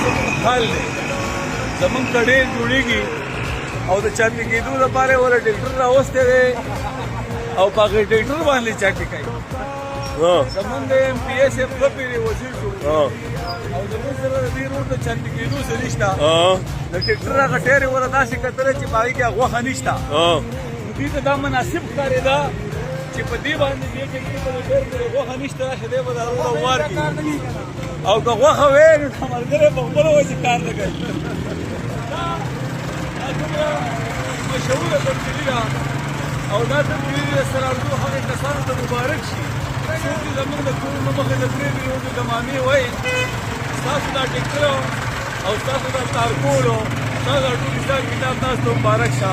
زموږ حال دی زموږ کډې جوړېږي او د چاپي کېدو لپاره ور ډاکټر راوستی دی او په هغې ډاکټر باندې چاپي کوي زموږ د ایم پي ایس اف دوه پیرې وزیر شو او زموږ سره د دې روډ د چاپي کېدو څه نشته د ټکټر هغه ټیرې وره داسې کتلی چې په هغې کې غوښه نشته نو دوی ته دا مناسب ښکارېده چې په دې باندې دې ټکټر په ډېر پورې غوښه نشته چې دی به د هغه وار کړي او که غوښه وې نو دا ملګری په خپله وجې کار نه کوي دا دومره مشهوره تبدیلي ده او دا تبدیلي د سرارګو هغې کسانو ته مبارک شي څوک چې زموږ د کورونو مخې د درې روډو د مامې وایي ستاسو دا ټکټر او ستاسو دا تارکوړو ستاسو دا ټول حساب کتاب تاسو ته مبارک شه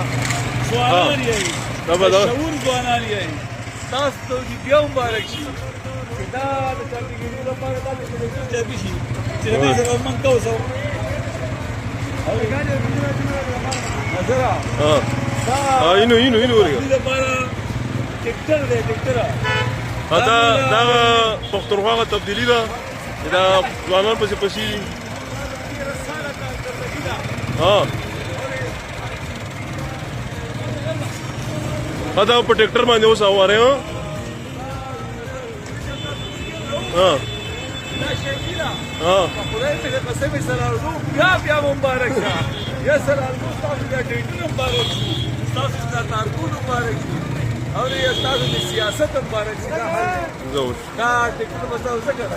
ځوانان یې شعور ځوانان یې تاسو ته بیا مبارک شي چې دا د چاپي کېدو لپاره دا د ټکټر چاپي شي چې د دې سره موږ کوو نظره اینو ورګه دې لپاره ټکټر دی ټکټر دا پښتونخوا تبدیلی ده دا ځوانان پسې پسې دا په ټریکټر باندې اوس اواره دا شکیلا خدای ته قسم سره ورو بیا مبارک شه یا سره ورو تاسو دا ټریکټر مبارک شي تاسو دا تارکون مبارک شي او یا تاسو د سیاست مبارک شي دا ټریکټر به تاسو څه کوئ